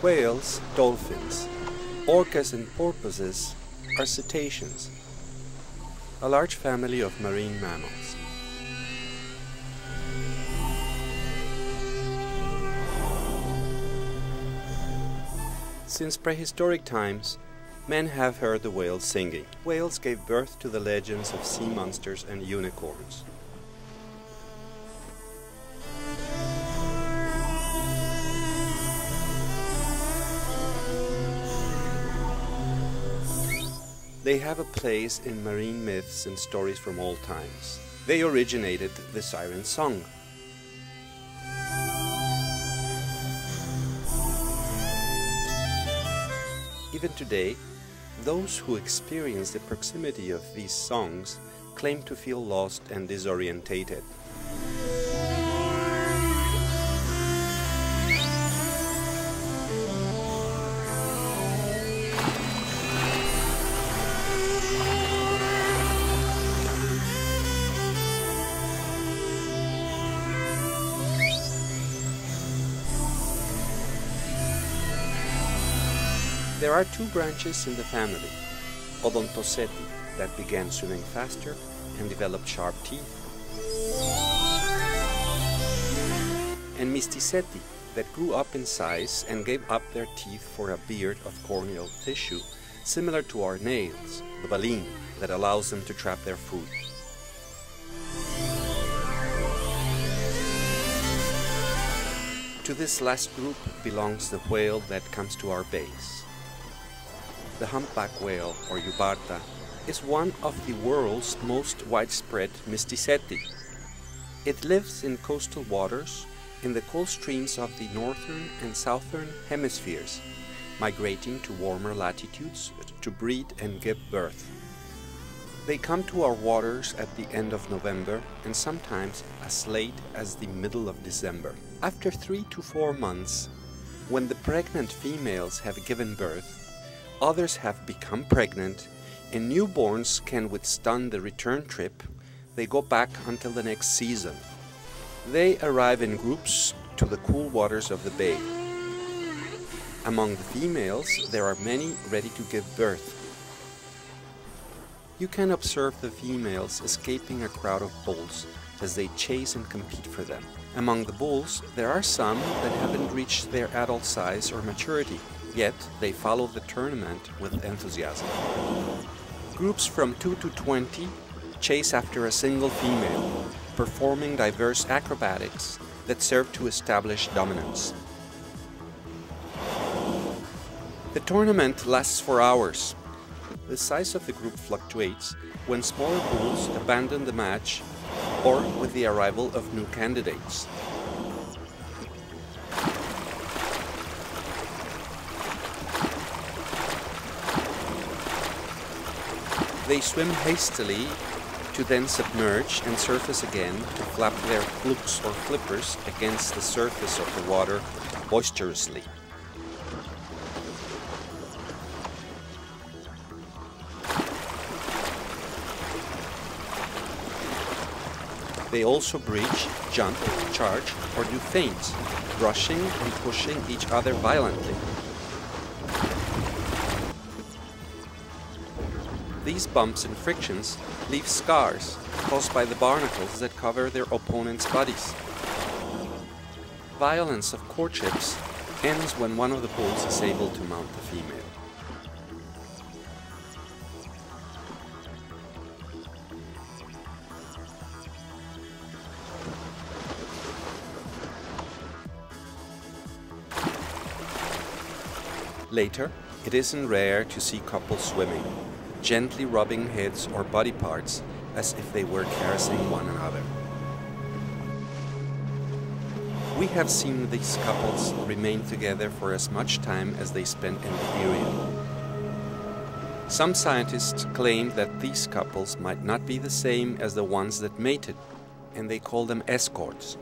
Whales, dolphins, orcas and porpoises are cetaceans, a large family of marine mammals. Since prehistoric times, men have heard the whales singing. Whales gave birth to the legends of sea monsters and unicorns. They have a place in marine myths and stories from all times. They originated the siren song. Even today, those who experience the proximity of these songs claim to feel lost and disorientated. There are two branches in the family: Odontoceti, that began swimming faster and developed sharp teeth, and Mysticeti, that grew up in size and gave up their teeth for a beard of corneal tissue similar to our nails, the baleen, that allows them to trap their food. To this last group belongs the whale that comes to our base. The humpback whale, or Eubarta, is one of the world's most widespread Mysticeti. It lives in coastal waters in the cold streams of the northern and southern hemispheres, migrating to warmer latitudes to breed and give birth. They come to our waters at the end of November and sometimes as late as the middle of December. After 3 to 4 months, when the pregnant females have given birth, others have become pregnant, and newborns can withstand the return trip. They go back until the next season. They arrive in groups to the cool waters of the bay. Among the females, there are many ready to give birth. You can observe the females escaping a crowd of bulls as they chase and compete for them. Among the bulls, there are some that haven't reached their adult size or maturity, yet they follow the tournament with enthusiasm. Groups from 2 to 20 chase after a single female, performing diverse acrobatics that serve to establish dominance. The tournament lasts for hours. The size of the group fluctuates when smaller bulls abandon the match or with the arrival of new candidates. They swim hastily to then submerge and surface again to flap their flukes or flippers against the surface of the water boisterously. They also breach, jump, charge, or do feints, brushing and pushing each other violently. These bumps and frictions leave scars caused by the barnacles that cover their opponents' bodies. Violence of courtships ends when one of the bulls is able to mount the female. Later, it isn't rare to see couples swimming, gently rubbing heads or body parts as if they were caressing one another. We have seen these couples remain together for as much time as they spent in the area. Some scientists claim that these couples might not be the same as the ones that mated, and they call them escorts.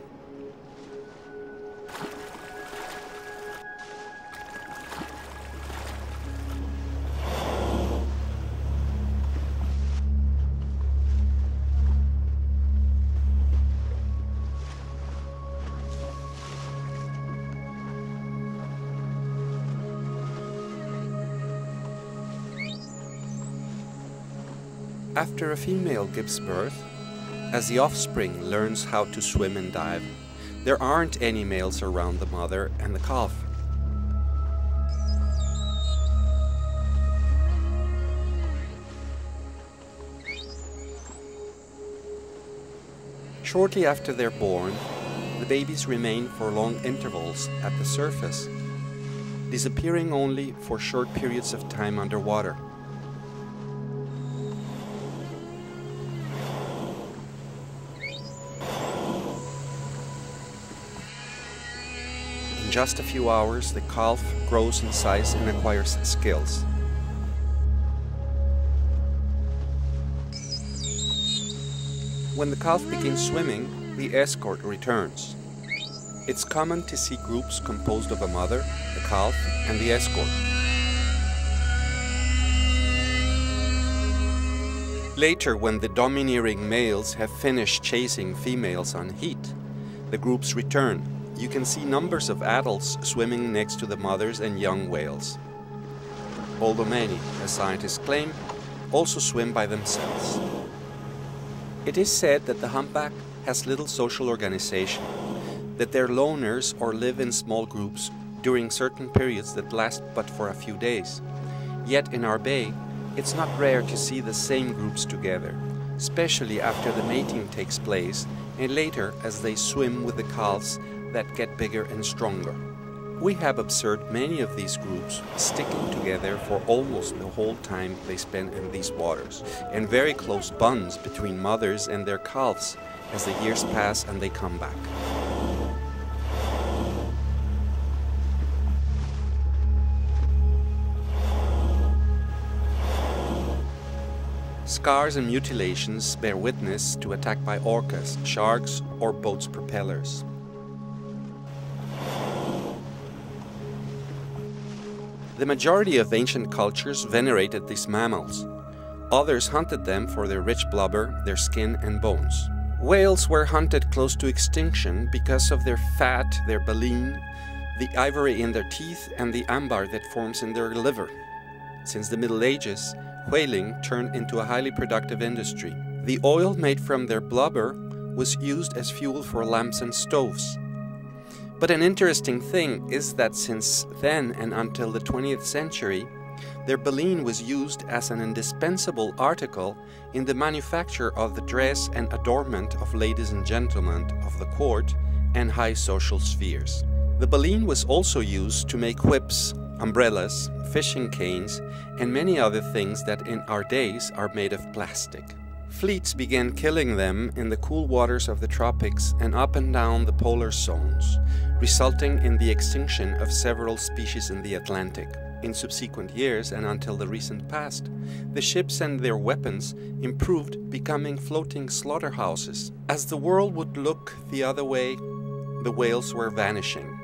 After a female gives birth, as the offspring learns how to swim and dive, there aren't any males around the mother and the calf. Shortly after they're born, the babies remain for long intervals at the surface, disappearing only for short periods of time underwater. In just a few hours, the calf grows in size and acquires skills. When the calf begins swimming, the escort returns. It's common to see groups composed of a mother, the calf, and the escort. Later, when the domineering males have finished chasing females on heat, the groups return. You can see numbers of adults swimming next to the mothers and young whales. Although many, as scientists claim, also swim by themselves. It is said that the humpback has little social organization, that they're loners or live in small groups during certain periods that last but for a few days. Yet in our bay, it's not rare to see the same groups together, especially after the mating takes place and later as they swim with the calves that get bigger and stronger. We have observed many of these groups sticking together for almost the whole time they spend in these waters, and very close bonds between mothers and their calves as the years pass and they come back. Scars and mutilations bear witness to attack by orcas, sharks, or boats' propellers. The majority of ancient cultures venerated these mammals. Others hunted them for their rich blubber, their skin and bones. Whales were hunted close to extinction because of their fat, their baleen, the ivory in their teeth, and the amber that forms in their liver. Since the Middle Ages, whaling turned into a highly productive industry. The oil made from their blubber was used as fuel for lamps and stoves. But an interesting thing is that since then and until the 20th century, their baleen was used as an indispensable article in the manufacture of the dress and adornment of ladies and gentlemen of the court and high social spheres. The baleen was also used to make whips, umbrellas, fishing canes, and many other things that in our days are made of plastic. Fleets began killing them in the cool waters of the tropics and up and down the polar zones, resulting in the extinction of several species in the Atlantic. In subsequent years and until the recent past, the ships and their weapons improved, becoming floating slaughterhouses. As the world would look the other way, the whales were vanishing.